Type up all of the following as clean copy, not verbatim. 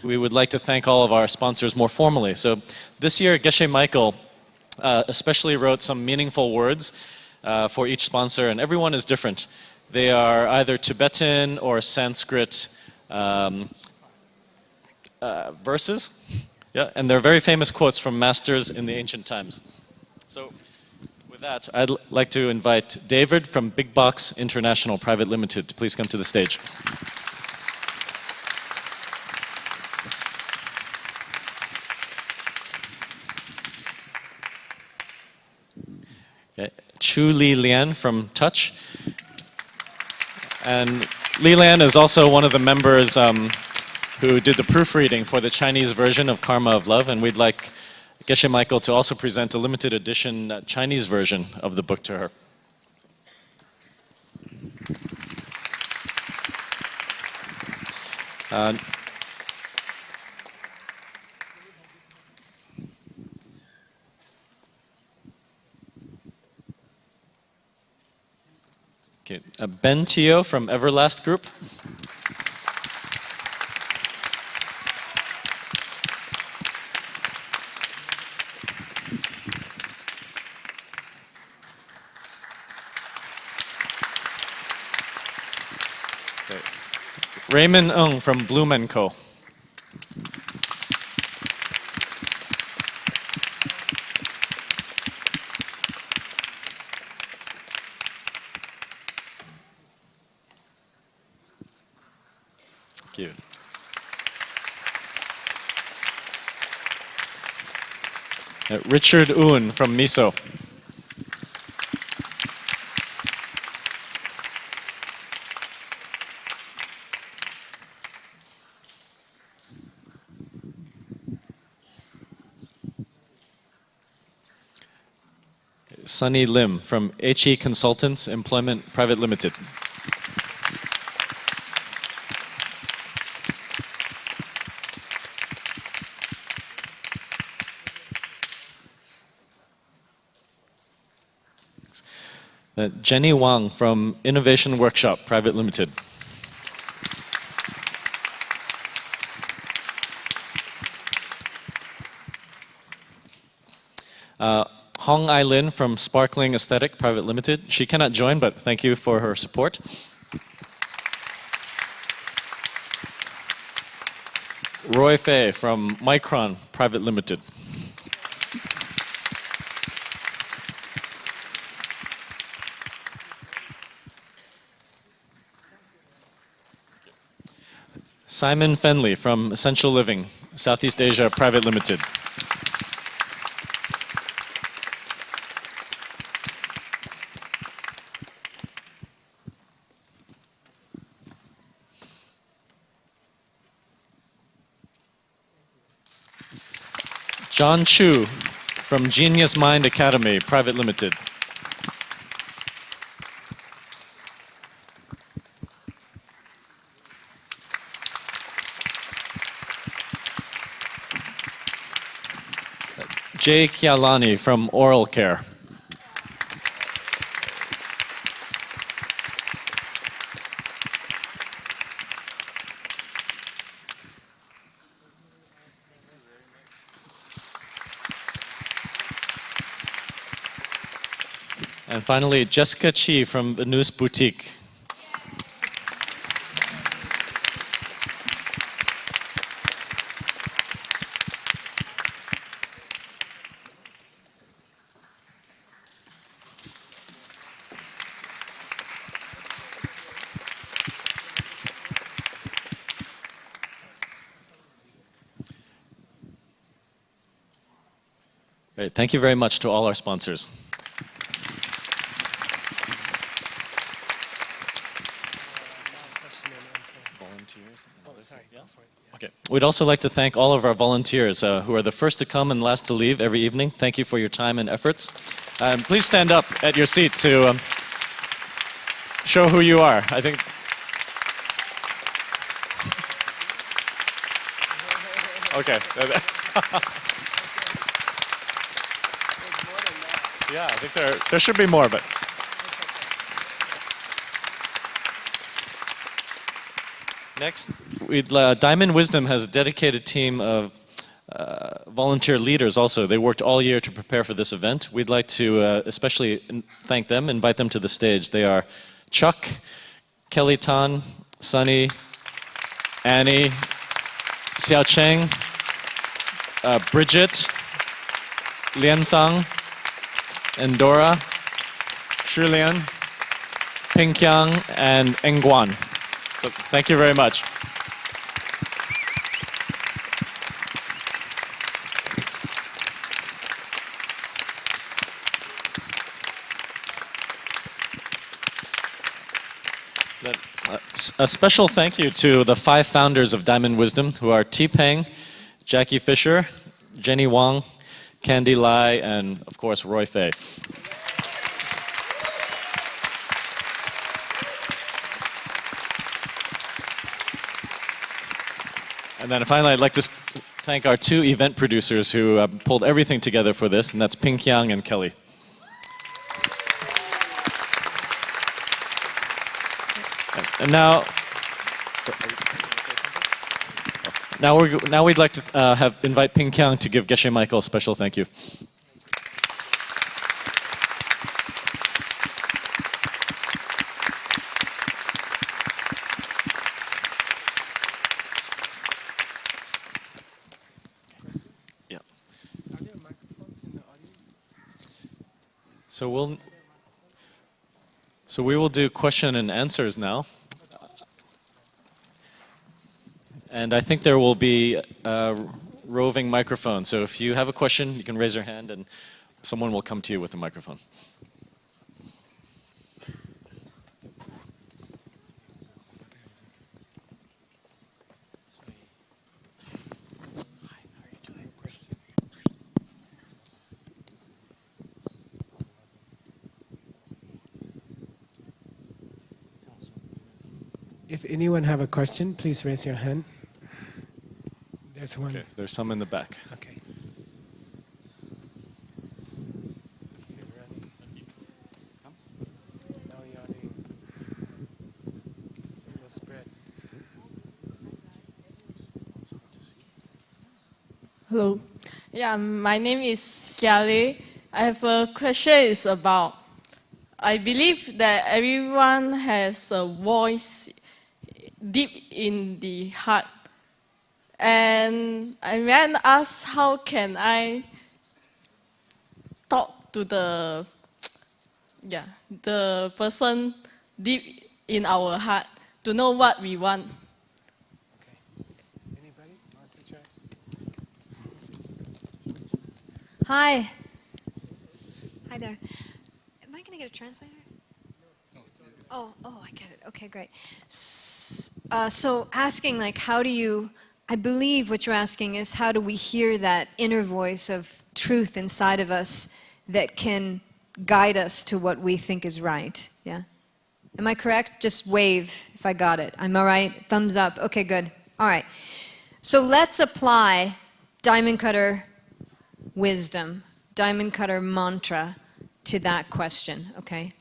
we would like to thank all of our sponsors more formally. So this year, Geshe Michael especially wrote some meaningful words for each sponsor, and everyone is different. They are either Tibetan or Sanskrit verses, yeah, and they're very famous quotes from masters in the ancient times. So with that, I'd like to invite David from Big Box International Private Limited to please come to the stage. Okay. Chu Li Lian from Touch. And Li Lian is also one of the members who did the proofreading for the Chinese version of Karma of Love, and we'd like Geshe Michael to also present a limited edition Chinese version of the book to her. Okay. Ben Teo from Everlast Group. Okay. Raymond Ng from Bloom & Co. Thank you. Richard Oon from Miso. Sunny Lim from HE Consultants Employment Private Limited. Jenny Wang from Innovation Workshop Private Limited. Hong Ai Lin from Sparkling Aesthetic Private Limited. She cannot join, but thank you for her support. Roy Fei from Micron Private Limited. Simon Fenley from Essential Living, Southeast Asia Private Limited. John Chu from Genius Mind Academy Private Limited. Jay Kialani from Oral Care. And finally, Jessica Chi from the News Boutique. Great. Thank you very much to all our sponsors. Okay. We'd also like to thank all of our volunteers who are the first to come and last to leave every evening. Thank you for your time and efforts. Please stand up at your seat to show who you are. I think. Okay. Yeah, I think there should be more, but. Next, Diamond Wisdom has a dedicated team of volunteer leaders also. They worked all year to prepare for this event. We'd like to especially thank them, invite them to the stage. They are Chuck, Kelly Tan, Sunny, Annie, Xiao Cheng, Bridget, Lian Sang, Endora, Shulian, Pingqiang, and Engguan. So thank you very much. A special thank you to the 5 founders of Diamond Wisdom, who are T. Peng, Jackie Fisher, Jenny Wang, Candy Lai, and of course Roy Fei. And then finally, I'd like to thank our 2 event producers who pulled everything together for this, and that's Pingqiang and Kelly. And now we'd like to invite Pingqiang to give Geshe Michael a special thank you. Yeah. Are there microphones in the audience? So we will do question and answers now. And I think there will be a roving microphone. So if you have a question, you can raise your hand and someone will come to you with a microphone. If anyone have a question, please raise your hand. There's one. Okay, there's some in the back. Okay. Now yawning. It will spread. Hello. Yeah, my name is Kiale. I have a question is about, I believe that everyone has a voice deep in the heart. And I may ask, how can I talk to the person deep in our heart to know what we want? Okay. Anybody want to try? Hi. Hi there. Am I going to get a translator? Oh, I get it. Okay, great. So asking, like, how do you, I believe what you're asking is, how do we hear that inner voice of truth inside of us that can guide us to what we think is right? Yeah? Am I correct? Just wave if I got it. I'm all right? Thumbs up. Okay, good. All right. So let's apply diamond cutter wisdom, diamond cutter mantra to that question, okay?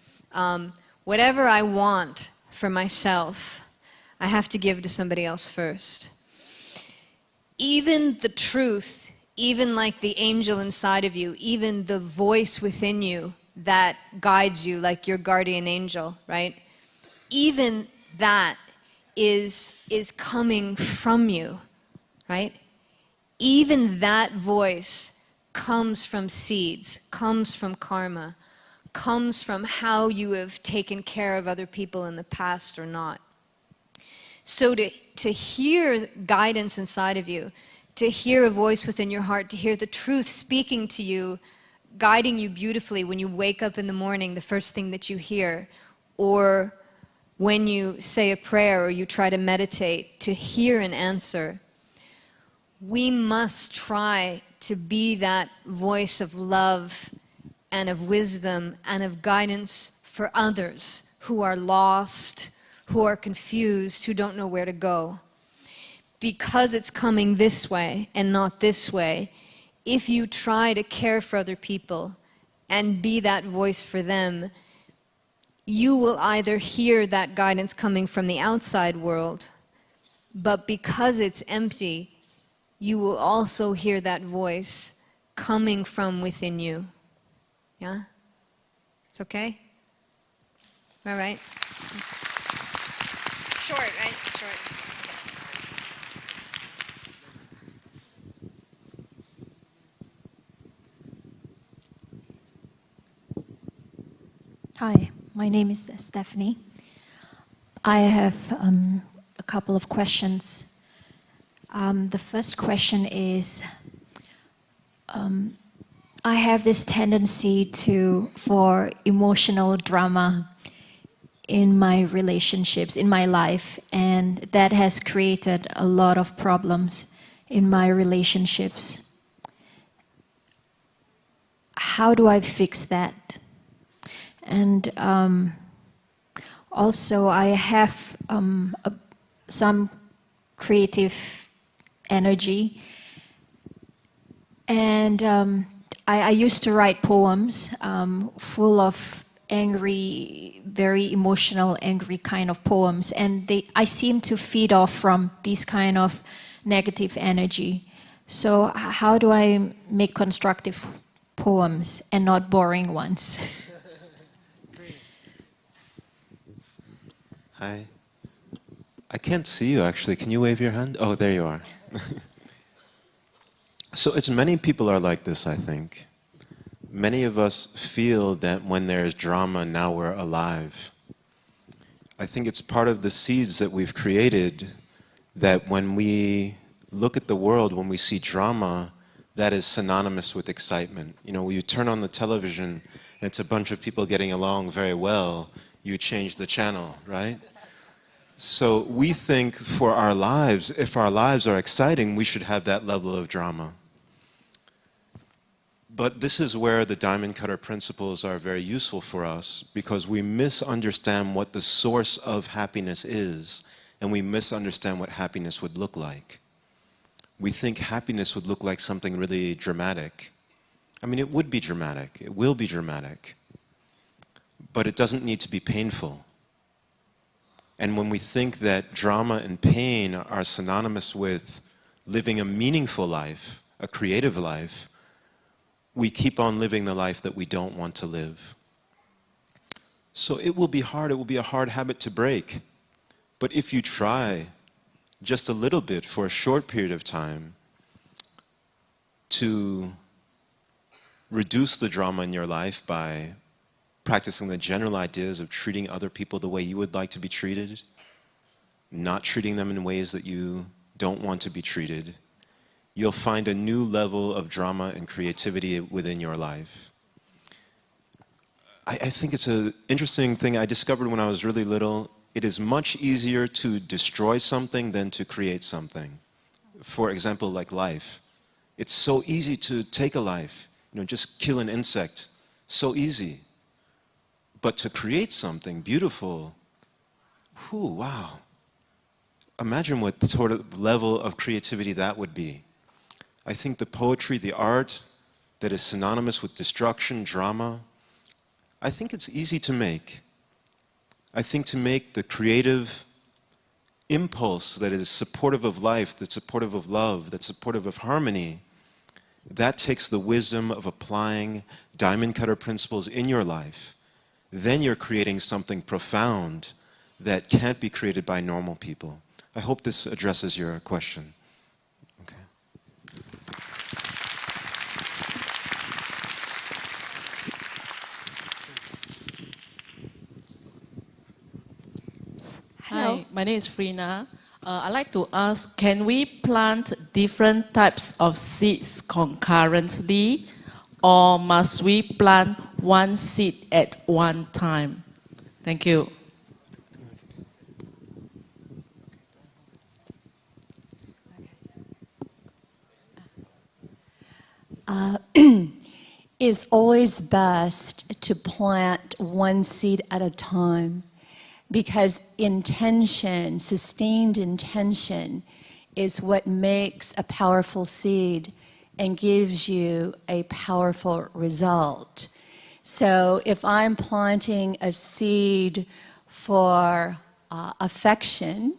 Whatever I want for myself, I have to give to somebody else first. Even the truth, even like the angel inside of you, even the voice within you that guides you, like your guardian angel, right? Even that is coming from you, right? Even that voice comes from seeds, comes from karma, comes from how you have taken care of other people in the past or not. So to hear guidance inside of you, to hear a voice within your heart, to hear the truth speaking to you, guiding you beautifully when you wake up in the morning, the first thing that you hear, or when you say a prayer or you try to meditate, to hear an answer, we must try to be that voice of love and of wisdom and of guidance for others who are lost, who are confused, who don't know where to go. Because it's coming this way and not this way, if you try to care for other people and be that voice for them, you will either hear that guidance coming from the outside world, But because it's empty, you will also hear that voice coming from within you. Yeah? It's okay? All right? Short, right? Short. Hi, my name is Stephanie. I have a couple of questions. The first question is, I have this tendency for emotional drama in my relationships, in my life, and that has created a lot of problems in my relationships. How do I fix that? And also I have some creative energy, and I used to write poems full of angry, very emotional, angry kind of poems, and I seem to feed off from these kind of negative energy. So how do I make constructive poems and not boring ones? Hi. I can't see you actually. Can you wave your hand? Oh, there you are. So it's many people are like this, I think. Many of us feel that when there's drama, now we're alive. I think it's part of the seeds that we've created, that when we look at the world, when we see drama, that is synonymous with excitement. You know, when you turn on the television and it's a bunch of people getting along very well, you change the channel, right? So we think for our lives, if our lives are exciting, we should have that level of drama. But this is where the diamond cutter principles are very useful for us, because we misunderstand what the source of happiness is, and we misunderstand what happiness would look like. We think happiness would look like something really dramatic. I mean, it would be dramatic. It will be dramatic. But it doesn't need to be painful. And when we think that drama and pain are synonymous with living a meaningful life, a creative life, we keep on living the life that we don't want to live. So it will be hard. It will be a hard habit to break. But if you try just a little bit for a short period of time to reduce the drama in your life by practicing the general ideas of treating other people the way you would like to be treated, not treating them in ways that you don't want to be treated, you'll find a new level of drama and creativity within your life. I think it's an interesting thing I discovered when I was really little. It is much easier to destroy something than to create something. For example, like life. It's so easy to take a life, just kill an insect. So easy. But to create something beautiful, wow. Imagine what sort of level of creativity that would be. I think the poetry, the art that is synonymous with destruction, drama, I think it's easy to make. I think to make the creative impulse that is supportive of life, that's supportive of love, that's supportive of harmony, that takes the wisdom of applying diamond cutter principles in your life. Then you're creating something profound that can't be created by normal people. I hope this addresses your question. Okay. Hi, my name is Frina. I'd like to ask, can we plant different types of seeds concurrently, or must we plant one seed at one time? Thank you. It's always best to plant one seed at a time, because intention, sustained intention, is what makes a powerful seed and gives you a powerful result. So if I'm planting a seed for affection,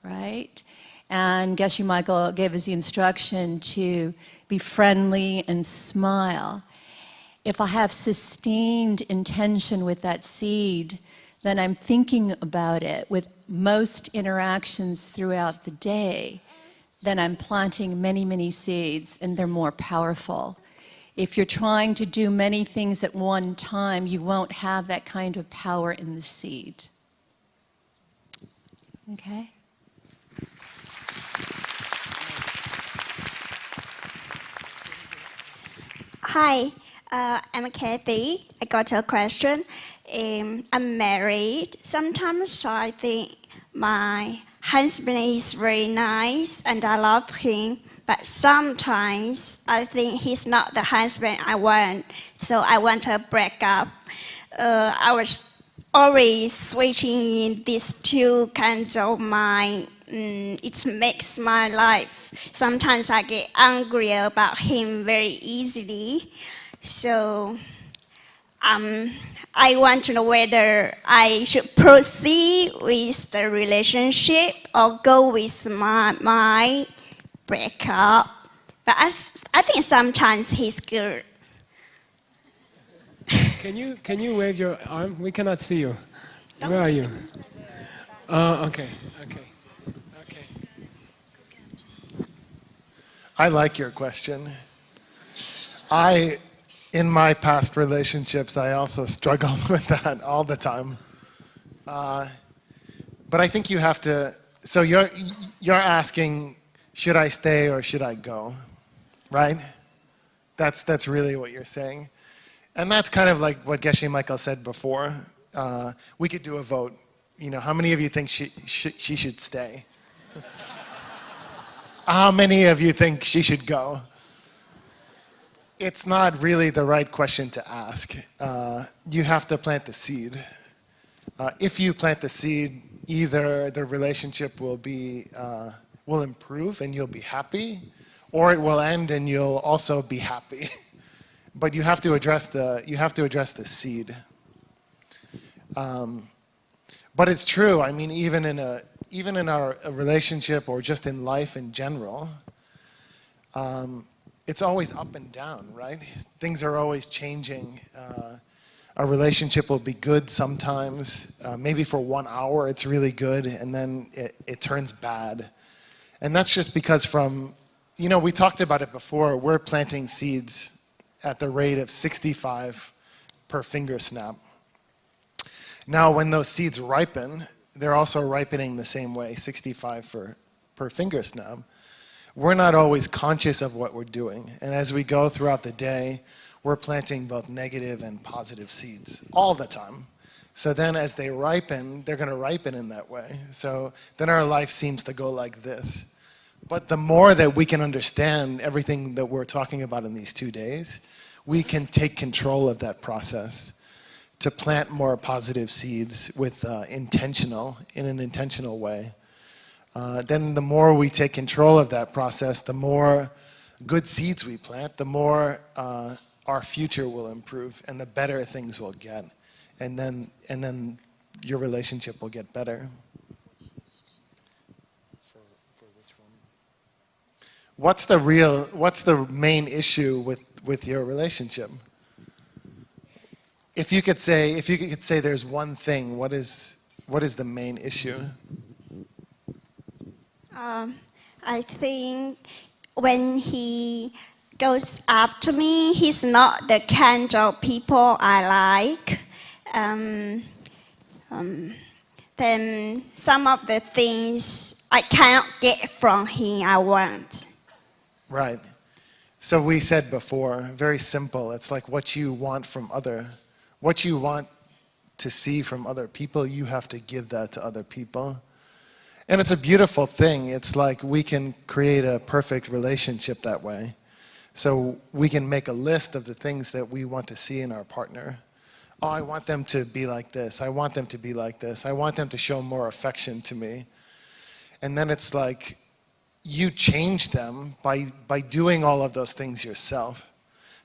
right? And Geshe Michael gave us the instruction to be friendly and smile. If I have sustained intention with that seed, then I'm thinking about it with most interactions throughout the day, then I'm planting many, many seeds, and they're more powerful. If you're trying to do many things at one time, you won't have that kind of power in the seed. Okay? Hi, I'm Kathy. I got a question. I'm married. Sometimes I think my husband is very nice and I love him, but sometimes I think he's not the husband I want, so I want to break up. I was always switching in these two kinds of mind. It makes my life. Sometimes I get angry about him very easily. So I want to know whether I should proceed with the relationship or go with my breakup. But I think sometimes he's good. Can you wave your arm? We cannot see you. Where are you? Oh, okay. I like your question. In my past relationships, I also struggled with that all the time. But I think you have to, so you're asking, should I stay or should I go? Right? That's really what you're saying. And that's kind of like what Geshe Michael said before. We could do a vote. You know, how many of you think she should stay? How many of you think she should go? It's not really the right question to ask. You have to plant the seed. If you plant the seed, either the relationship will improve and you'll be happy, or it will end and you'll also be happy. But you have to address the seed. But it's true. I mean, even in our relationship or just in life in general, it's always up and down, right? Things are always changing. A relationship will be good sometimes. Maybe for 1 hour it's really good, and then it turns bad. And that's just because we talked about it before, we're planting seeds at the rate of 65 per finger snap. Now, when those seeds ripen, they're also ripening the same way, 65 per finger snap. We're not always conscious of what we're doing. And as we go throughout the day, we're planting both negative and positive seeds all the time. So then as they ripen, they're going to ripen in that way. So then our life seems to go like this. But the more that we can understand everything that we're talking about in these 2 days, we can take control of that process to plant more positive seeds with in an intentional way. Then the more we take control of that process, the more good seeds we plant, the more our future will improve and the better things will get. And then your relationship will get better. For which one? What's the main issue with your relationship? If you could say there's one thing, what is the main issue? I think when he goes after me, he's not the kind of people I like. Then some of the things I cannot get from him I want. Right. So we said before, very simple. It's like what you want to see from other people, you have to give that to other people. And it's a beautiful thing. It's like we can create a perfect relationship that way. So we can make a list of the things that we want to see in our partner. Oh, I want them to be like this. I want them to be like this. I want them to show more affection to me. And then it's like you change them by doing all of those things yourself.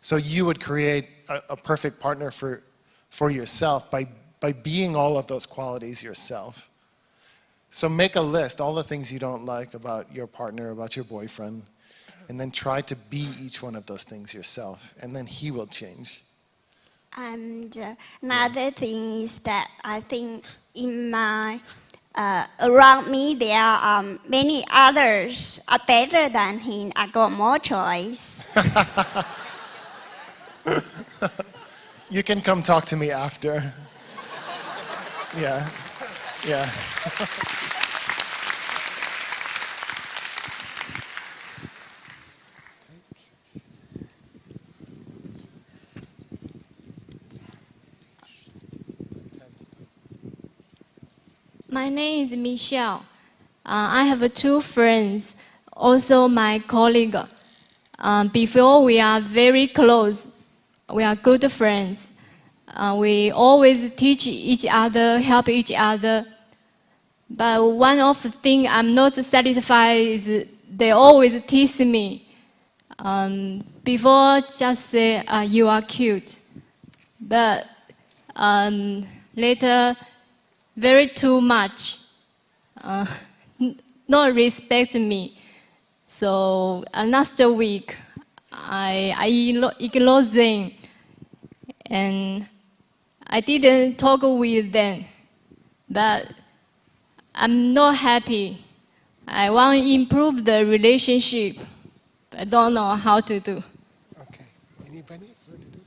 So you would create a perfect partner for yourself by being all of those qualities yourself. So make a list, all the things you don't like about your partner, about your boyfriend, and then try to be each one of those things yourself, and then he will change. And another thing is that I think in my around me there are many others are better than him. I got more choice. You can come talk to me after. Yeah, yeah. My name is Michelle. I have two friends, also my colleague. Before we are very close, we are good friends. We always teach each other, help each other. But one of the things I'm not satisfied is they always tease me. Before just say, you are cute. But later, very too much, not respect me. So last week, I ignored them, and I didn't talk with them. But I'm not happy. I want to improve the relationship. But I don't know how to do. Okay. Anybody want to do?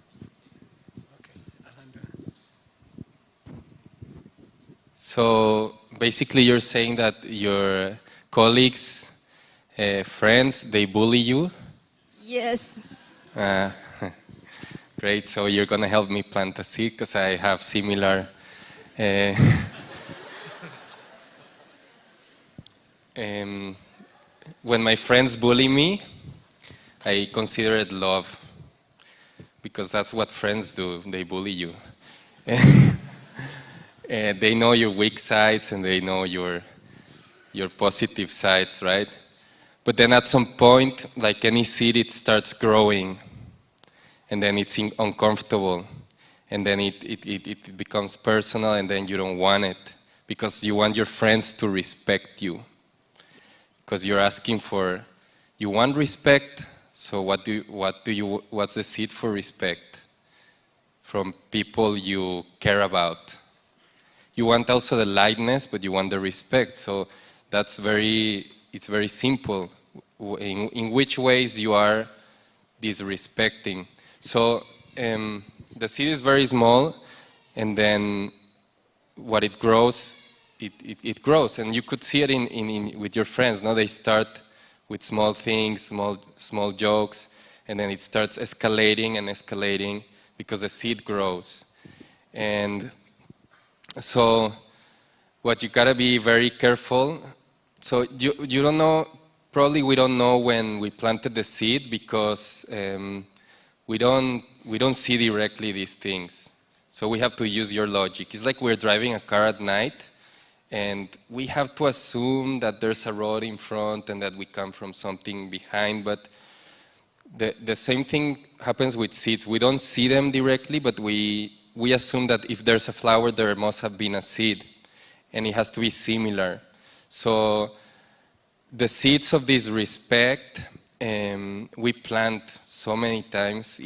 Okay, Alejandra. So basically you're saying that your colleagues, friends, they bully you? Yes. Great, so you're going to help me plant a seed because I have similar... when my friends bully me, I consider it love because that's what friends do, they bully you. They know your weak sides and they know your positive sides, right? But then at some point, like any seed, it starts growing, and then it's uncomfortable, and then it becomes personal, and then you don't want it because you want your friends to respect you, because you're asking for, you want respect. So what's the seed for respect from people you care about? You want also the lightness, but you want the respect. So it's very simple. In which ways you are disrespecting. So the seed is very small, and then what it grows, it grows. And you could see it with your friends. No? They start with small things, small jokes, and then it starts escalating and escalating because the seed grows. And so what you gotta be very careful. So you don't know, probably we don't know when we planted the seed because we don't see directly these things. So we have to use your logic. It's like we're driving a car at night and we have to assume that there's a road in front and that we come from something behind, but the same thing happens with seeds. We don't see them directly, but we assume that if there's a flower, there must have been a seed, and it has to be similar. So the seeds of this respect, we plant so many times.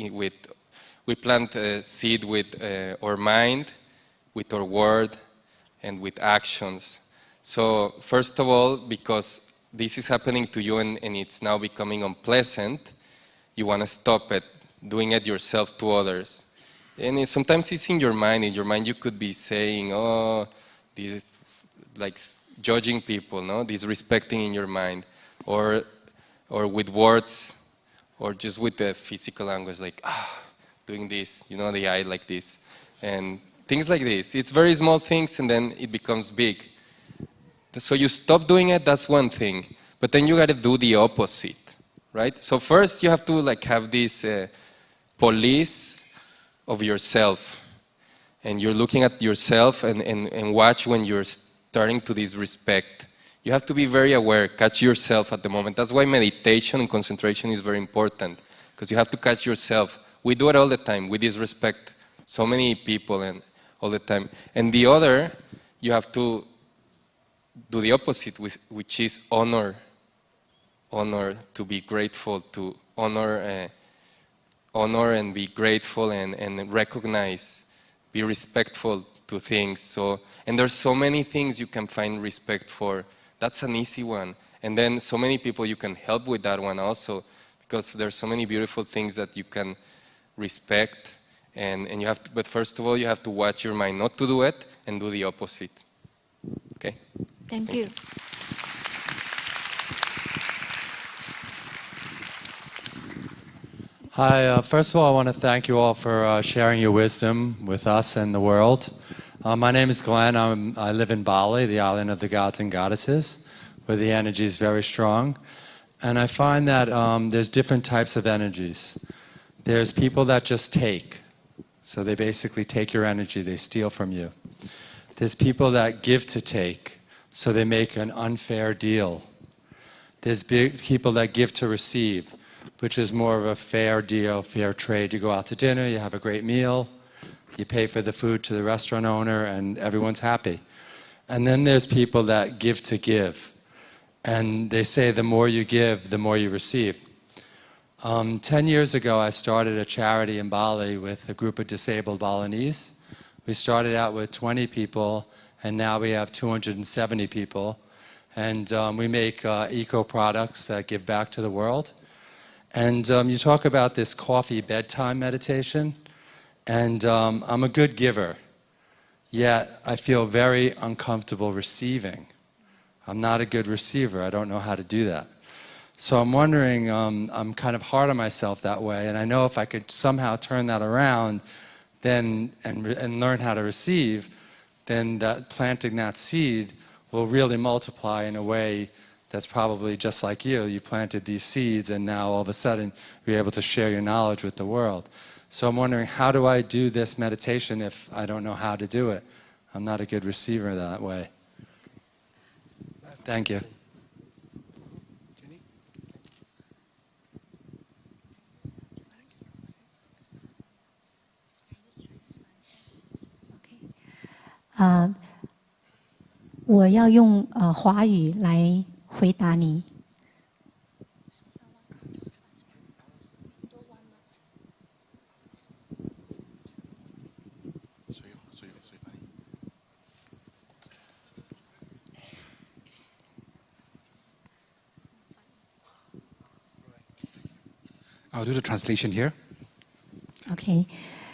We plant a seed with our mind, with our word, and with actions. So first of all, because this is happening to you and it's now becoming unpleasant, you want to stop it, doing it yourself to others. And sometimes it's in your mind. In your mind you could be saying, oh, this is like judging people, no? Disrespecting in your mind. Or with words, or just with the physical language, like, doing this, you know, the eye like this. And things like this. It's very small things and then it becomes big. So you stop doing it, that's one thing. But then you got to do the opposite, right? So first you have to like have this police of yourself. And you're looking at yourself and watch when you're starting to disrespect. You have to be very aware, catch yourself at the moment. That's why meditation and concentration is very important, because you have to catch yourself. We do it all the time. We disrespect so many people and all the time. And the other, you have to do the opposite, which is honor. Honor, to be grateful, to honor and be grateful and recognize, be respectful to things. So, and there's so many things you can find respect for. That's an easy one. And then so many people you can help with that one also, because there's so many beautiful things that you can respect. And you have to, but first of all, you have to watch your mind not to do it and do the opposite. Okay? Thank you. Hi, first of all, I want to thank you all for sharing your wisdom with us and the world. My name is Glenn. I live in Bali, the island of the gods and goddesses, where the energy is very strong. And I find that there's different types of energies. There's people that just take. So they basically take your energy, they steal from you. There's people that give to take, so they make an unfair deal. There's people that give to receive, which is more of a fair deal, fair trade. You go out to dinner, you have a great meal, you pay for the food to the restaurant owner, and everyone's happy. And then there's people that give to give. And they say the more you give, the more you receive. 10 years ago, I started a charity in Bali with a group of disabled Balinese. We started out with 20 people, and now we have 270 people. And we make eco products that give back to the world. And you talk about this coffee bedtime meditation, and I'm a good giver, yet I feel very uncomfortable receiving. I'm not a good receiver. I don't know how to do that. So I'm wondering, I'm kind of hard on myself that way, and I know if I could somehow turn that around then and learn how to receive, then planting that seed will really multiply in a way that's probably just like you. You planted these seeds, and now all of a sudden you're able to share your knowledge with the world. So I'm wondering, how do I do this meditation if I don't know how to do it? I'm not a good receiver that way. Thank you. Okay. 我要用华语来回答你。I'll do the translation here. OK，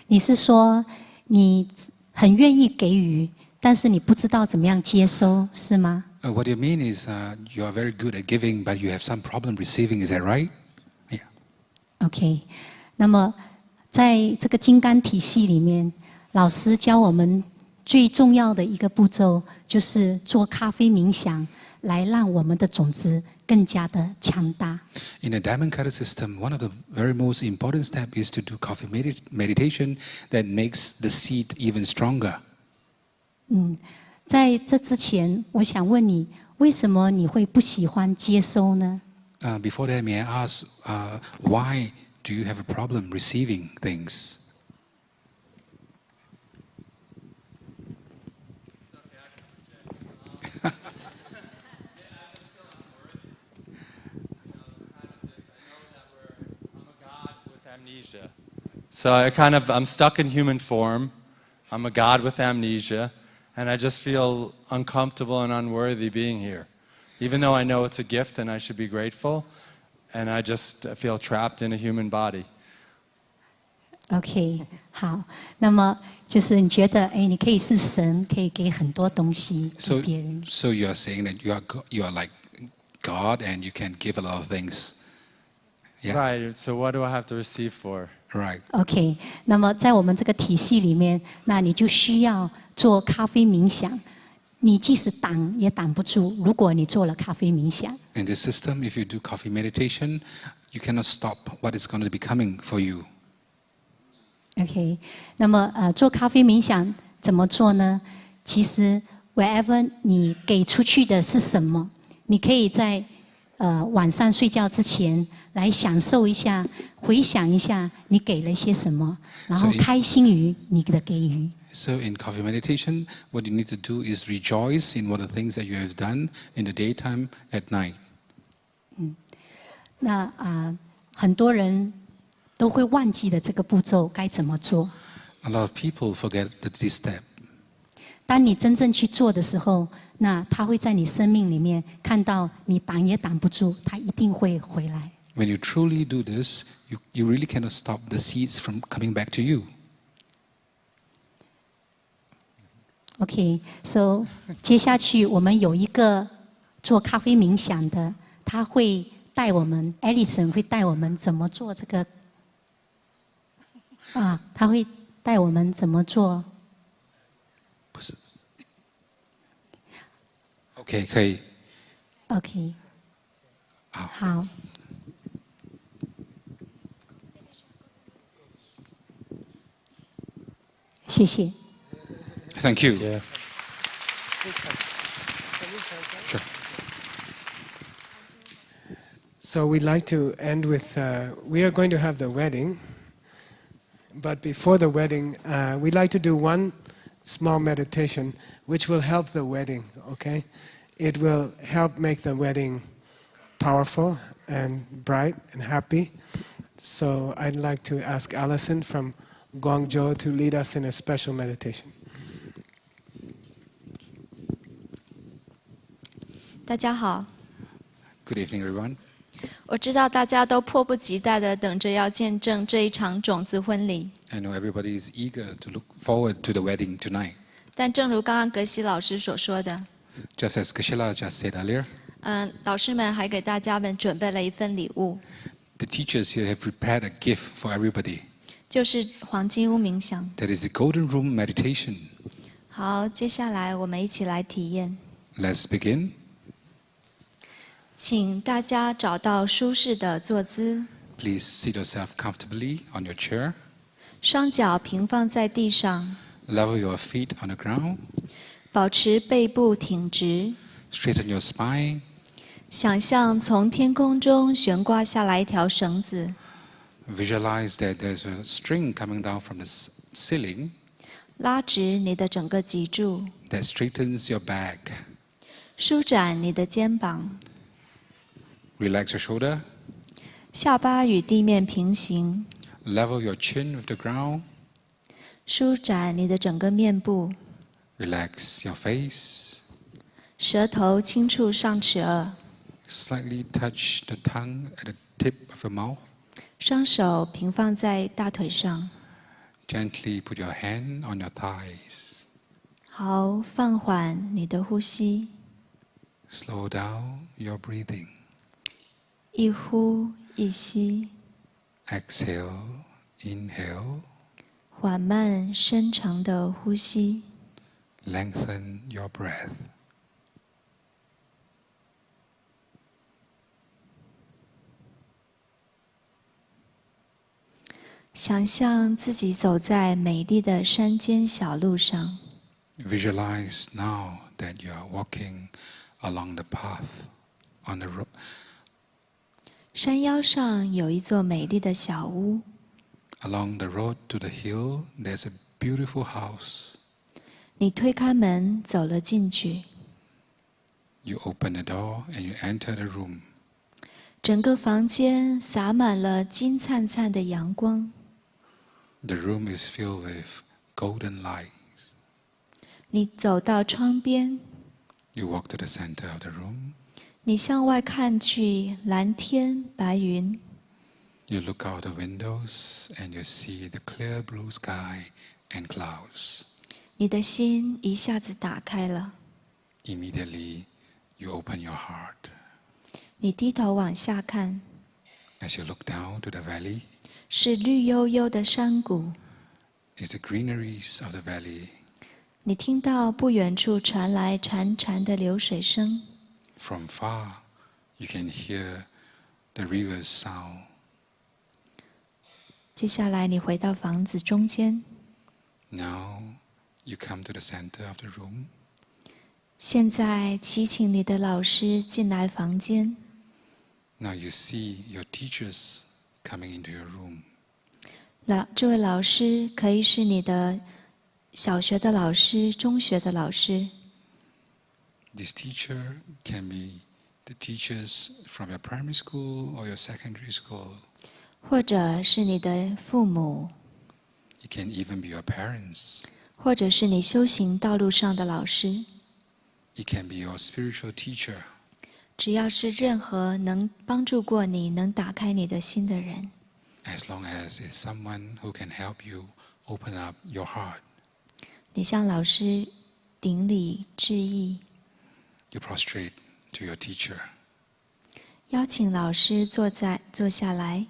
你是说你很愿意给予，但是你不知道怎么样接收，是吗？ What you mean is you are very good at giving, but you have some problem receiving. Is that right? Yeah. OK， 那么在这个金刚体系里面，老师教我们最重要的一个步骤就是做咖啡冥想，来让我们的种子更加的强大。In a diamond cutter system, one of the very most important steps is to do coffee meditation that makes the seed even stronger. 在这之前，我想问你，为什么你会不喜欢接收呢？ Before that, may I ask, why do you have a problem receiving things? So I'm stuck in human form. I'm a god with amnesia, and I just feel uncomfortable and unworthy being here. Even though I know it's a gift and I should be grateful, and I just feel trapped in a human body. OK， 好，那么就是你觉得，你可以是神，可以给很多东西给别人。So you are saying that you are like God and you can give a lot of things. Yeah. Right. So what do I have to receive for? Right. OK， 那么在我们这个体系里面，那你就需要做咖啡冥想。你即使挡也挡不住，如果你做了咖啡冥想。In this system, if you do coffee meditation, you cannot stop what is going to be coming for you. OK， 那么做咖啡冥想怎么做呢？其实 wherever 你给出去的是什么，你可以在晚上睡觉之前来享受一下，回想一下你给了些什么，然后开心于你的给予。So in coffee meditation, what you need to do is rejoice in what the things that you have done in the daytime, at night. 那很多人都会忘记了这个步骤该怎么做。A lot of people forget this step. 当你真正去做的时候，那他会在你生命里面看到你挡也挡不住，他一定会回来。When you truly do this, you really cannot stop the seeds from coming back to you. Okay, so 接下去我们有一个做咖啡冥想的，他会带我们 ，Alison 会带我们怎么做这个他会带我们怎么做。不是。OK， 可以。OK。好。谢谢。Thank you. Yeah. Sure. So we'd like to end with, we are going to have the wedding, but before the wedding, we'd like to do one small meditation which will help the wedding, okay? It will help make the wedding powerful and bright and happy. So I'd like to ask Alison from Guangzhou to lead us in a special meditation. 大家好。 Good evening, everyone. 我知道大家都迫不及待地等着要见证这一场种子婚礼。 I know everybody is eager to look forward to the wedding tonight. 但正如刚刚格西老师所说的， Just as Kashila just said earlier, 老师们还给大家们准备了一份礼物， the teachers here have prepared a gift for everybody. 就是黄金屋冥想。 That is the golden room meditation. 好，接下来我们一起来体验。 Let's begin. 请大家找到舒适的坐姿， Please sit yourself comfortably on your chair. 双脚平放在地上， Level your feet on the ground. 保持背部挺直。 Straighten your spine. 想象从天空中悬挂下来一条绳子， Visualize that there's a string coming down from the ceiling 拉直你的整个脊柱， that straightens your back. 舒展你的肩膀， Relax your shoulder. 下巴与地面平行， Level your chin with the ground. 舒展你的整个面部， Relax your face. 舌头轻触上齿颚， Slightly touch the tongue at the tip of your mouth. 双手平放在大腿上。 Gently put your hand on your thighs. 好，放缓你的呼吸， Slow down your breathing. 一呼一吸， Exhale, inhale. 缓慢深长的呼吸。 Lengthen your breath. 想象自己走在美丽的山间小路上， Visualize now that you are walking along the path on the road. 山腰上有一座美丽的小屋， Along the road to the hill, there's a beautiful house. 你推开门走了进去， You open the door and you enter the room. 整个房间洒满了金灿灿的阳光。 The room is filled with golden lights. 你走到窗边， You walk to the center of the room. 你向外看去，蓝天白云。 You look out the windows and you see the clear blue sky and clouds. 你的心一下子打开了， Immediately, you open your heart. 你低头往下看， As you look down to the valley, 是绿油油的山谷。 is the greeneries of the valley. 你听到不远处传来潺潺的流水声， From far, you can hear the river's sound. 接下来你回到房子中间， Now, you come to the center of the room. 现在祈请你的老师进来房间。 Now you see your teachers coming into your room. 这位老师可以是你的小学的老师、中学的老师。 This teacher can be the teachers from your primary school or your secondary school. 或者是你的父母， It can even be your parents. 或者是你修行道路上的老师。 It can be your spiritual teacher. 只要是任何能帮助过你、能打开你的心的人， As long as it's someone who can help you open up your heart. 你向老師頂禮致意， You prostrate to your teacher. 邀請老師坐下來，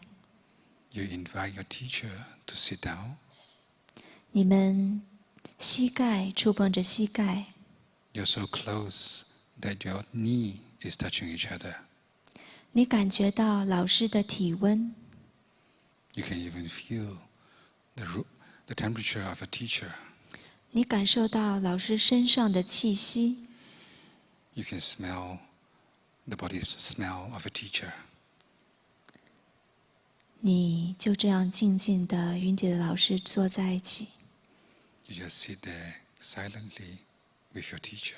You invite your teacher to sit down. 你們膝蓋觸碰着膝蓋， You're so close that your knee is touching each other. 你感覺到老師的體溫， You can even feel the temperature of a teacher. 你感受到老師身上的氣息， You can smell the body smell of a teacher. 你就這樣靜靜地與你的老師坐在一起。 You just sit there silently with your teacher.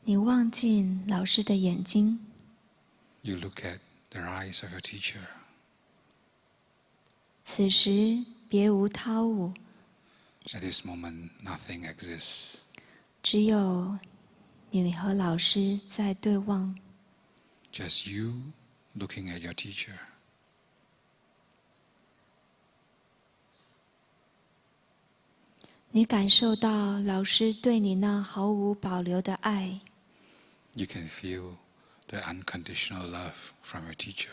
你望進老師的眼睛， You look at the eyes of your teacher. 此時別無他物， At this moment, nothing exists. 只有你和老師在對望。 Just you looking at your teacher. 你感受到老師對你那毫無保留的愛， You can feel the unconditional love from your teacher.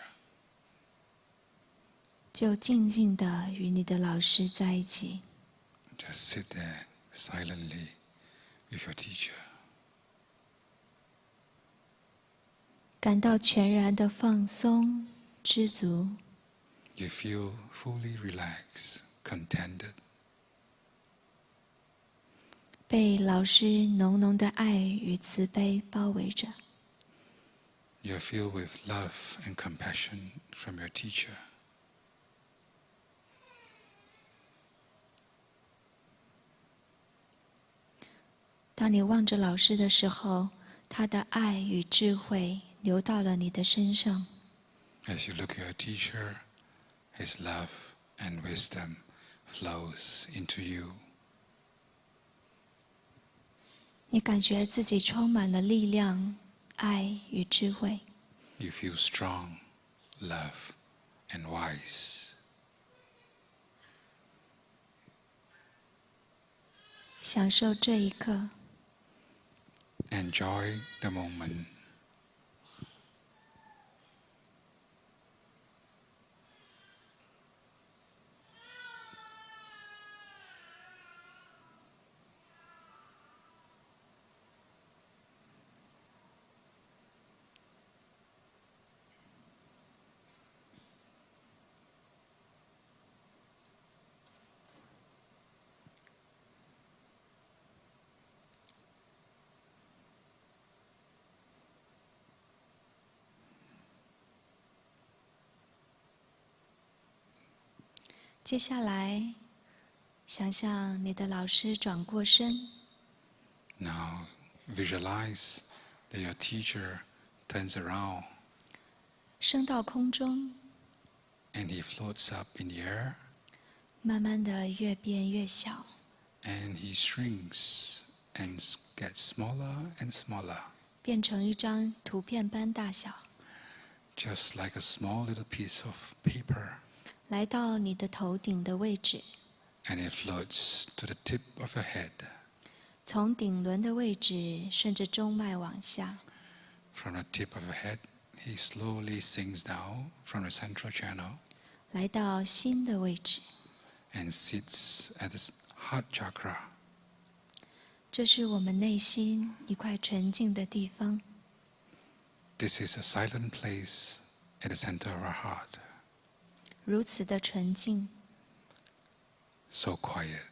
就靜靜地與你的老師在一起。 Just sit there silently with your teacher. 感到全然的放鬆、知足。 You feel fully relaxed, contented. 被老師濃濃的愛與慈悲包圍着。 You're filled with love and compassion from your teacher. 當你望着老師的時候，他的愛與智慧流到了你的身上。 As you look at your teacher, his love and wisdom flows into you. 你感覺自己充滿了力量、愛與智慧。 You feel strong, love, and wise. 享受這一刻。 Enjoy the moment. 接下來，想象你的老師轉過身， Now visualize that your teacher turns around 升到空中， and he floats up in the air 慢慢的越變越小， and he shrinks and gets smaller and smaller, 變成一張圖片般大小， just like a small little piece of paper, 來到你的頭頂的位置， and it floats to the tip of your head. 從頂輪的位置順着中脈往下， From the tip of your head, he slowly sinks down from the central channel 來到心的位置。 and sits at the heart chakra. 這是我們內心一塊純淨的地方。 This is a silent place at the center of our heart, 如此的純淨， so quiet.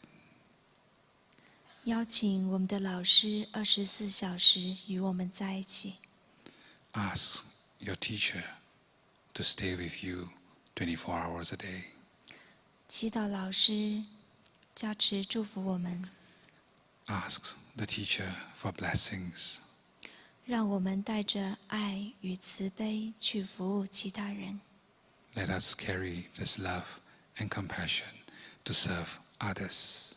邀請我們的老師24小時與我們在一起。 Ask your teacher to stay with you 24 hours a day. 祈禱老師加持祝福我们， Ask the teacher for blessings. 让我们带着爱与慈悲去服务其他人。 Let us carry this love and compassion to serve others.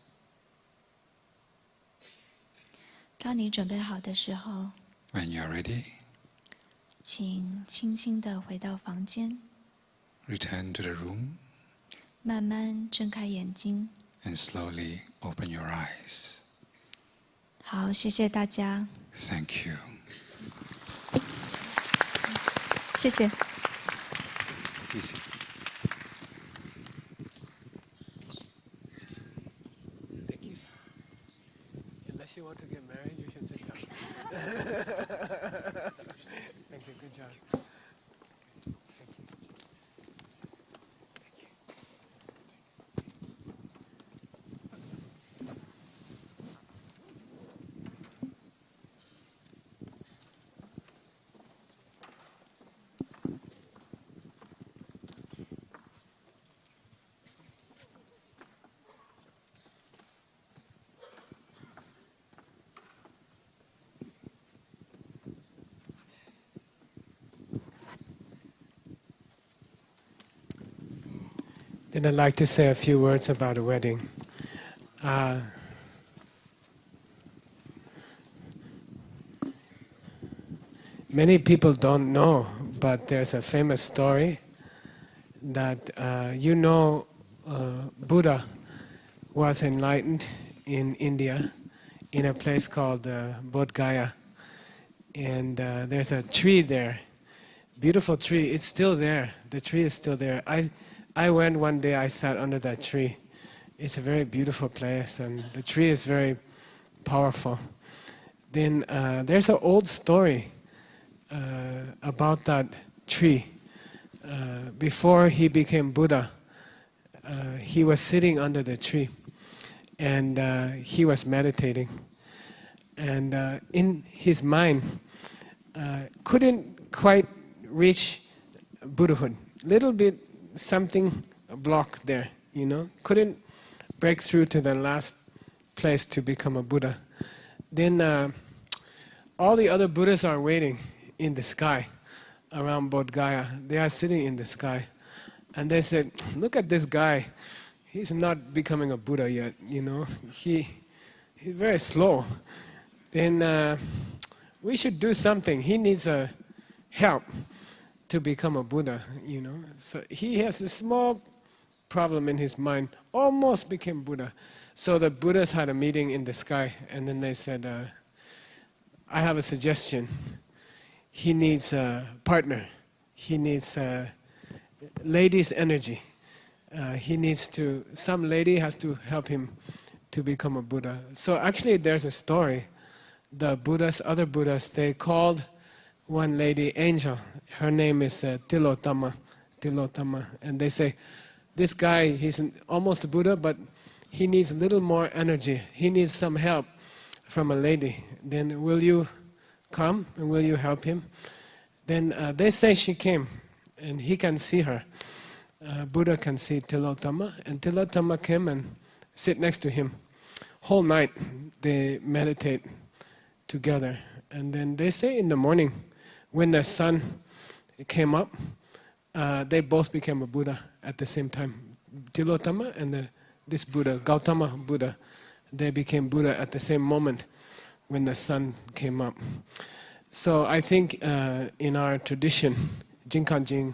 当你准备好的时候， When you're ready, 请轻轻地回到房间， return to the room 慢慢睁开眼睛。 and slowly open your eyes. 好，谢谢大家， Thank you. 谢谢。谢谢。Unless you want to get married, you should sit down. Thank you. Good job. Then I'd like to say a few words about a wedding. Many people don't know, but there's a famous story that Buddha was enlightened in India in a place called Bodh Gaya. And there's a tree there, beautiful tree. It's still there. The tree is still there. I went one day, I sat under that tree. It's a very beautiful place, and the tree is very powerful. Then there's an old story about that tree. Before he became Buddha, he was sitting under the tree, and he was meditating. And in his mind, couldn't quite reach Buddhahood. Little bit something blocked there, couldn't break through to the last place to become a Buddha. Then all the other Buddhas are waiting in the sky around Bodh Gaya. They are sitting in the sky, and they said, "Look at this guy. He's not becoming a Buddha yet. He's very slow. Then we should do something. He needs help to become a Buddha, So he has a small problem in his mind, almost became Buddha. So the Buddhas had a meeting in the sky, and then they said, I have a suggestion. He needs a partner. He needs lady's energy. Some lady has to help him to become a Buddha. So actually there's a story. The Buddhas, other Buddhas, they called one lady angel. Her name is Tilotama. And they say, this guy, he's almost a Buddha, but he needs a little more energy. He needs some help from a lady. Then will you come and will you help him? Then they say she came, and he can see her. Buddha can see Tilotama, and Tilotama came and sit next to him. Whole night they meditate together. And then they say in the morning, when the sun came up, they both became a Buddha at the same time. Tilotama and this Buddha, Gautama Buddha, they became Buddha at the same moment when the sun came up. So I think in our tradition, Jinkanjing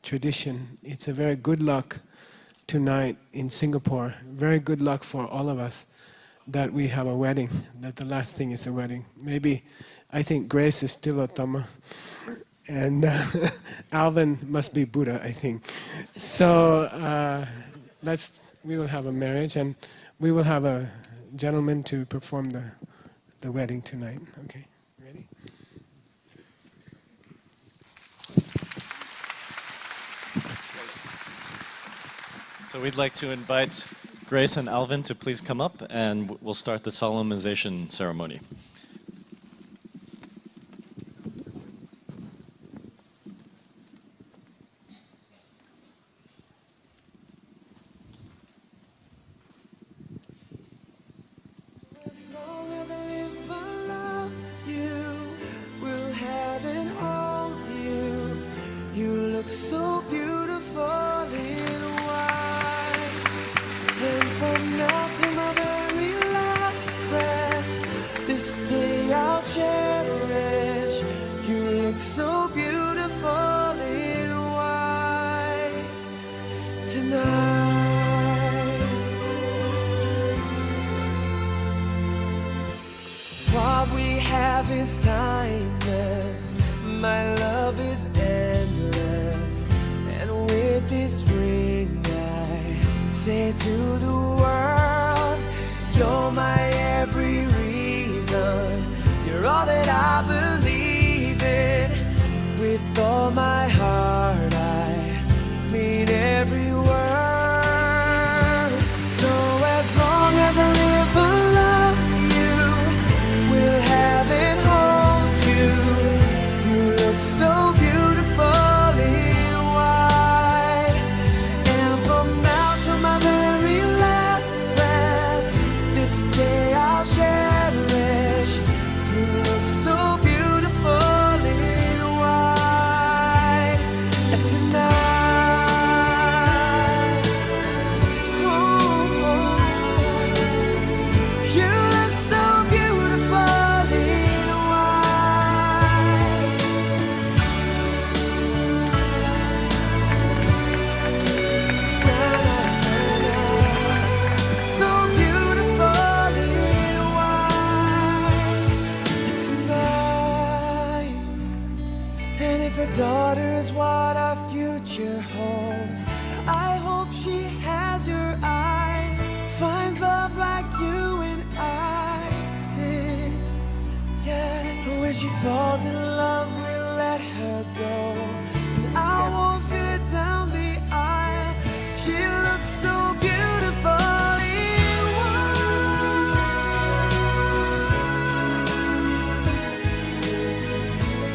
tradition, it's a very good luck tonight in Singapore, very good luck for all of us that we have a wedding, that the last thing is a wedding. Maybe, I think Grace is Tilotama, and Alvin must be Buddha, I think. So we will have a marriage, and we will have a gentleman to perform the wedding tonight. Okay, ready? So we'd like to invite Grace and Alvin to please come up, and we'll start the solemnization ceremony. have is timeless. My love is endless. And with this ring I say to the world, you're my every reason. You're all that I believe in. With all my heart I mean every word. So as long as I live, I love you. Will have and hold you. You look so beautiful in white. And from now to my very last breath, this day I'll cherish. You look so beautiful in white. And tonight, ooh, you look so beautiful in white. So beautiful in white tonight. And if a daughter is what our future holds, I hope she has your eyes, finds love like you and I did. Yeah, but when she falls in love, we'll let her go. And I'll walk her down the aisle. She looks so beautiful in white.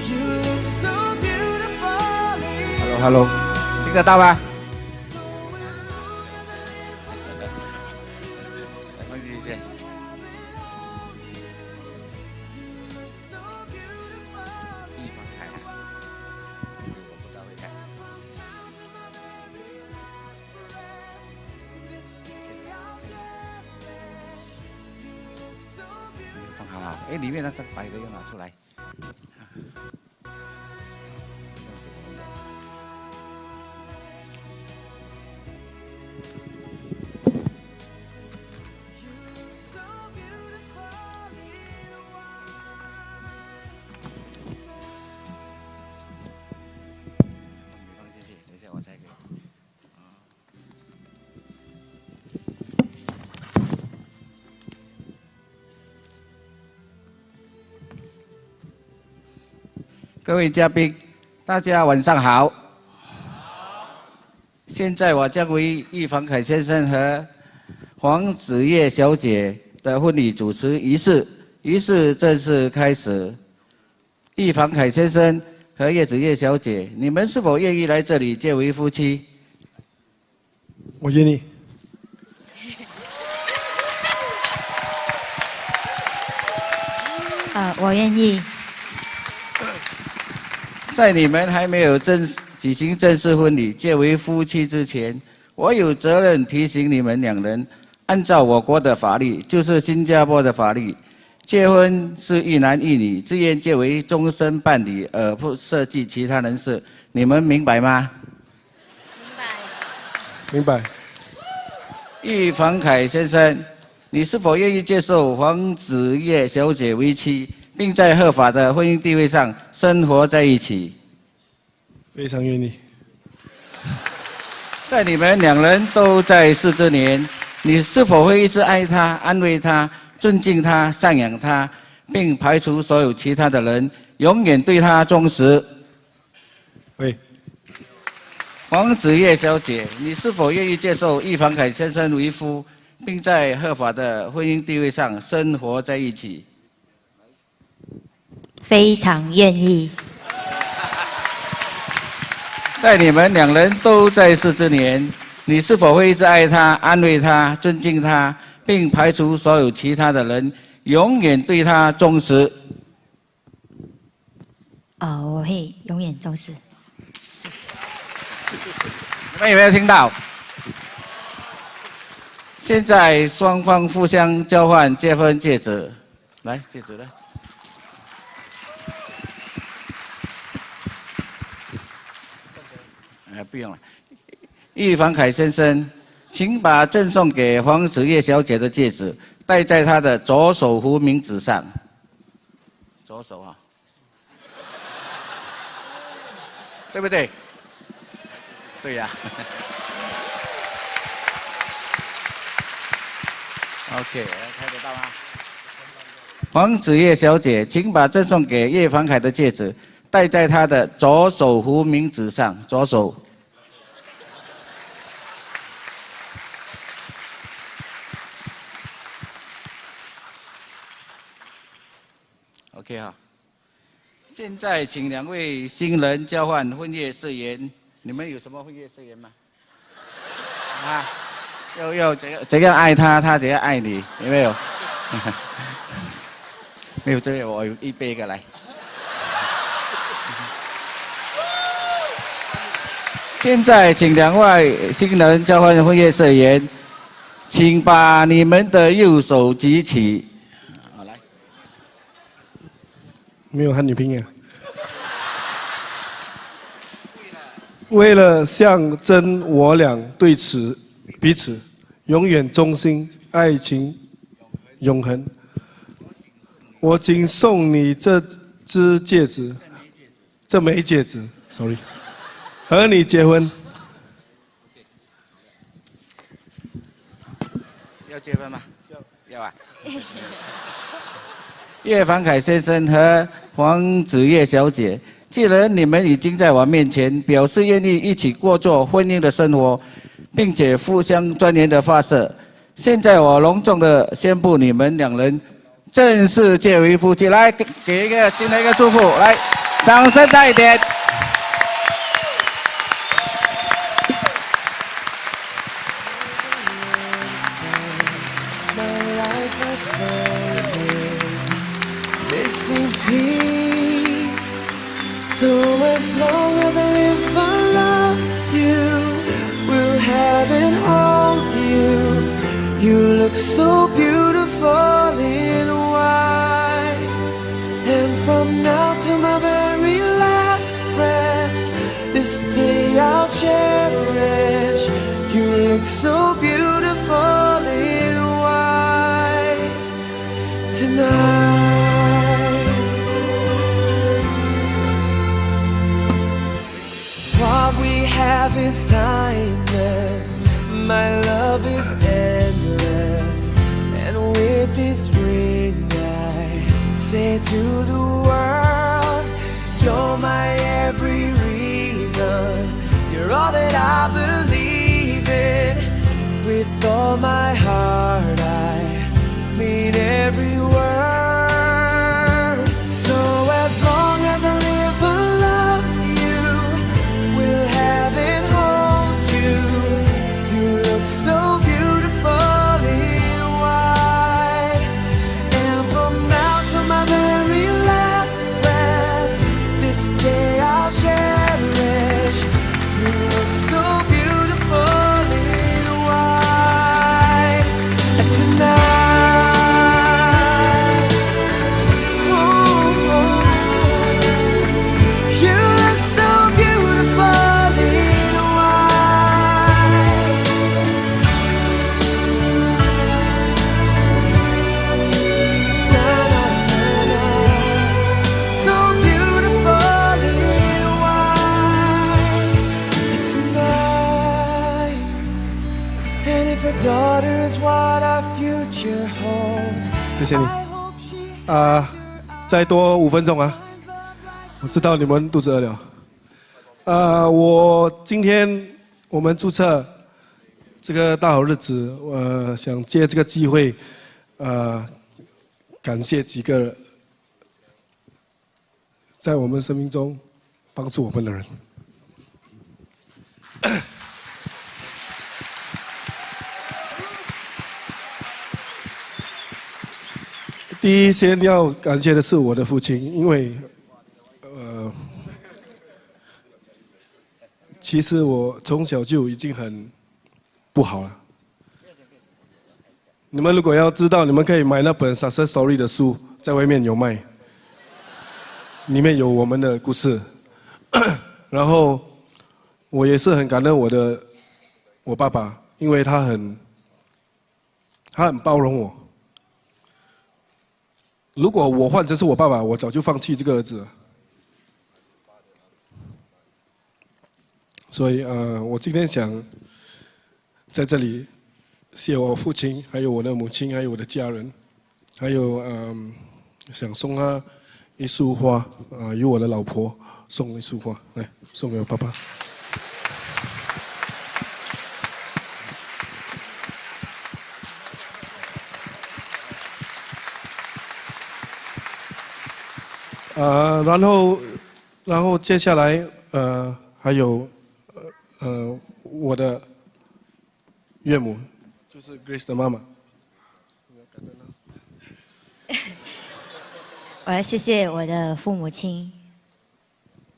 You look so beautiful in Hello， 听得到吗？放谢谢。地方台啊，我不大会看。放好好，哎，里面那张白的要拿出来。这是我们的。等一下我再给。各位嘉宾，大家晚上好。现在我将为易凡凯先生和黄子叶小姐的婚礼主持仪式，仪式正式开始。易凡凯先生和叶子叶小姐，你们是否愿意来这里结为夫妻？我愿意。我愿意。在你们还没有举行正式婚礼、结为夫妻之前，我有责任提醒你们两人，按照我国的法律，就是新加坡的法律，结婚是一男一女自愿结为终身伴侣，而不涉及其他人士。你们明白吗？明白。易凡凯先生，你是否愿意接受黄子叶小姐为妻，并在合法的婚姻地位上生活在一起？非常愿意。在你们两人都在世之年，你是否会一直爱她、安慰她、尊敬她、赡养她，并排除所有其他的人，永远对她忠实？会。黄子叶小姐，你是否愿意接受易凡凯先生为夫，并在合法的婚姻地位上生活在一起？非常愿意。在你们两人都在世之年，你是否会一直爱她、安慰她、尊敬她，并排除所有其他的人，永远对她忠实？我会永远忠实。你们有没有听到？现在双方互相交换结婚戒指，来，戒指来。不用了。易凡凯先生，请把赠送给黄子叶小姐的戒指戴在她的左手无名指上。左手啊，对不对？对呀。OK， 看得到吗？黄子叶小姐，请把赠送给叶凡凯的戒指戴在她的左手无名指上，左手。OK 哈，现在请2位新人交换婚约誓言，你们有什么婚约誓言吗？啊，要怎样爱他，他怎样爱你，有没有？没有这个，我有一杯个来。现在请2位新人交换婚约誓言，请把你们的右手举起。好，来。没有和你拼啊！为了象征我俩对彼此永远忠心，爱情永恒，我谨送你这只戒指，这枚戒指 ，sorry， 和你结婚。要结婚吗？要啊。叶凡凯先生和黄子叶小姐，既然你们已经在我面前表示愿意一起过着婚姻的生活，并且互相钻研的发誓，现在我隆重的宣布你们2人正式结为夫妻。来，给一个新的一个祝福，来，掌声大一点。So as long as I live, I love you. Will have and hold you. You look so beautiful in white. And from now to my very last breath, this day I'll cherish. You look so beautiful in white tonight. What we have is timeless. My love is endless. And with this ring I say to the world, you're my every reason. You're all that I believe in. With all my heart I mean every word. So as long as I live, I love you. Will have and hold you. You look so beautiful in white. And from now to my very last breath, this day I'll cherish. You look so beautiful in white tonight. Ooh, you look so beautiful in white. Na, na, na, na. So beautiful in white tonight. And if a daughter is what our future holds, 谢谢你。再多5分钟啊！我知道你们肚子饿了。今天我们注册这个大好日子，想借这个机会，感谢几个在我们生命中帮助我们的人。第一先要感谢的是我的父亲，因为其实我从小就已经很不好了。你们如果要知道，你们可以买那本 Success Story 的书，在外面有卖，里面有我们的故事。然后我也是很感恩我爸爸，因为他很包容我。如果我换成是我爸爸，我早就放弃这个儿子了。所以我今天想在这里谢我父亲，还有我的母亲，还有我的家人，还有想送他一束花由我的老婆送一束花来送给我爸爸。然后接下来还有我的岳母，就是 Grace 的妈妈。我要谢谢我的父母亲，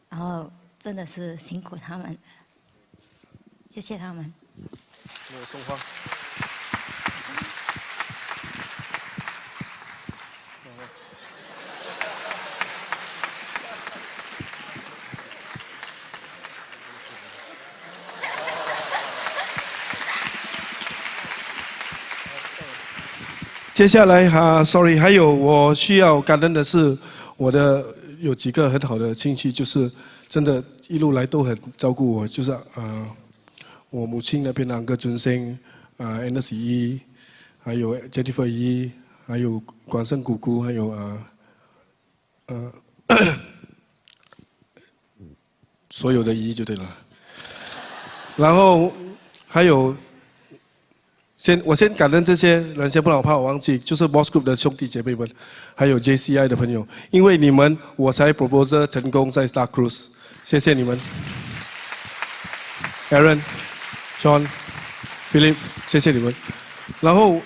然后真的是辛苦他们，谢谢他们。给我送花。接下来sorry， 还有我需要感恩的是，我的有几个很好的亲戚，就是真的一路来都很照顾我，就是我母亲那边的Uncle尊生Anus 姨，还有 Jennifer 姨，还有广胜姑姑，还有所有的姨就对了。然后还有。我先感恩这些人，先不然我怕我忘记，就是 Boss Group 的兄弟姐妹们，还有 JCI 的朋友，因为你们我才 proposal 成功在 Star Cruise， 谢谢你们 ，Aaron、John、Philip， 谢谢你们。然后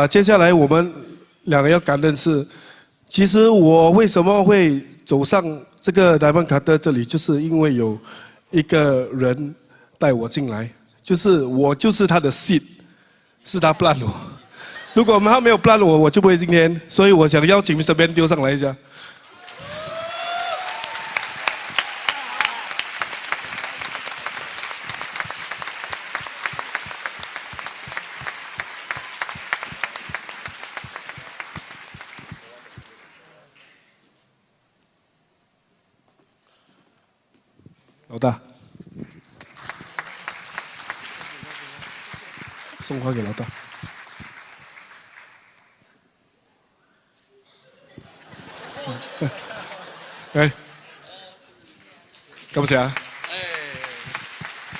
接下来我们两个要感恩是，其实我为什么会走上这个Diamond Cutter这里，就是因为有一个人带我进来，就是我就是他的 seed。是他 plan 我，如果他没有 plan 我，我就不会今天。所以我想邀请 Mr. Ben 丢上来一下。老大。送花给老大。哎，感謝啊。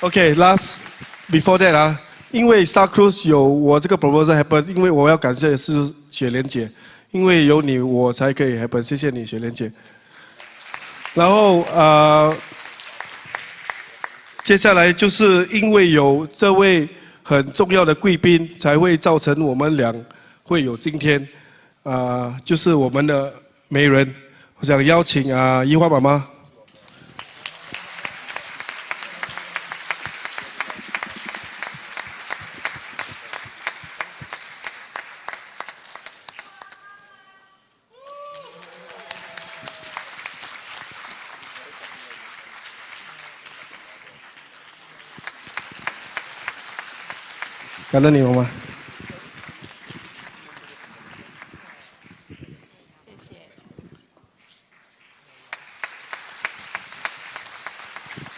OK, last before that 因为 Star Cruise 有我这个 proposal happen， 因为我要感谢的是雪莲姐，因为有你我才可以 happen， 谢谢你雪莲姐。然后接下来就是因为有这位。很重要的贵宾才会造成我们俩会有今天，就是我们的媒人，我想邀请怡花妈妈。感恩你妈妈。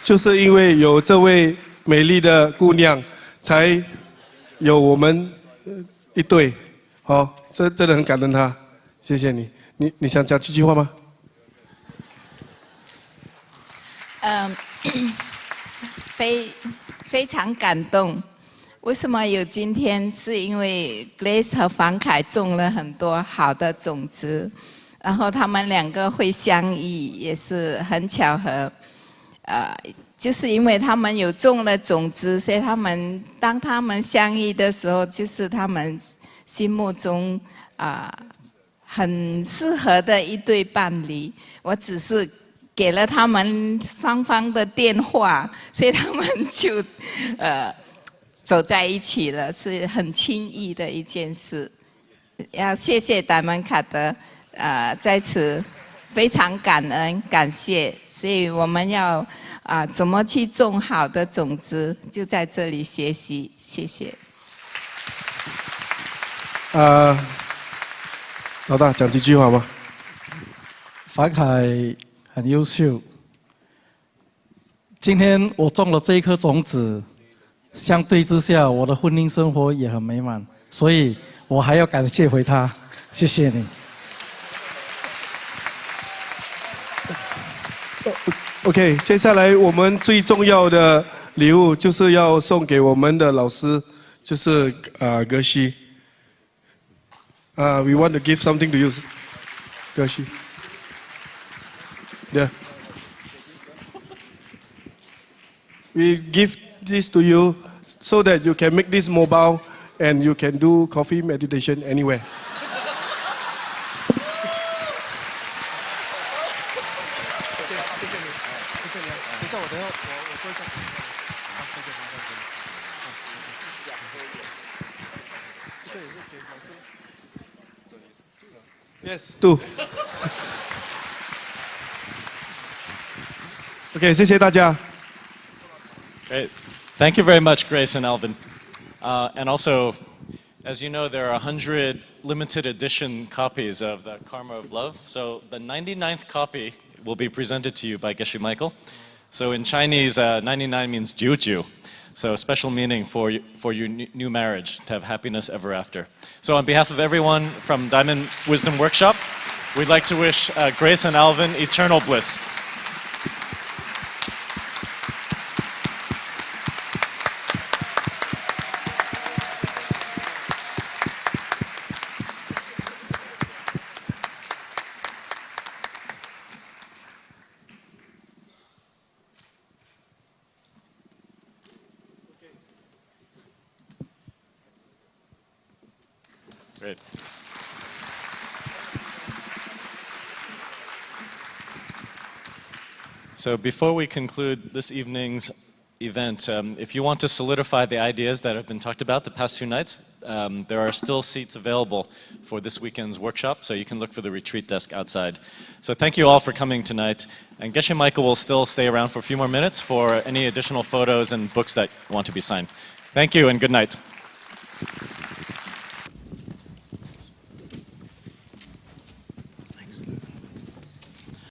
就是因为有这位美丽的姑娘，才有我们一对。好，真的很感恩她，谢谢你。你想讲几句话吗？非常感动。为什么有今天？是因为 Grace 和房凯种了很多好的种子，然后他们两个会相遇，也是很巧合。就是因为他们有种了种子，所以当他们相遇的时候，就是他们心目中很适合的一对伴侣。我只是给了他们双方的电话，所以他们就走在一起了，是很轻易的一件事。要谢谢达曼卡德，在此非常感恩感谢。所以我们要怎么去种好的种子，就在这里学习。谢谢。老大讲几句话吗？法凯很优秀。今天我种了这一颗种子，相对之下，我的婚姻生活也很美满，所以我还要感谢回他，谢谢你。OK， 接下来我们最重要的礼物就是要送给我们的老师，就是格西。We want to give something to you， 格西。Yeah. We give this to you so that you can make this mobile and you can do coffee meditation anywhere. Yes, two. OK， 谢谢大家。 Great. Thank you very much, Grace and Alvin. And also, as you know, there are 100 limited edition copies of the Karma of Love. So the 99th copy will be presented to you by Geshe Michael. So in Chinese, 99 means Jiujiu. So a special meaning for your new marriage, to have happiness ever after. So on behalf of everyone from Diamond Wisdom Workshop, we'd like to wish Grace and Alvin eternal bliss. Great. So before we conclude this evening's event, if you want to solidify the ideas that have been talked about the past 2 nights, there are still seats available for this weekend's workshop, so you can look for the retreat desk outside. So thank you all for coming tonight, and Geshe Michael will still stay around for a few more minutes for any additional photos and books that want to be signed. Thank you and good night.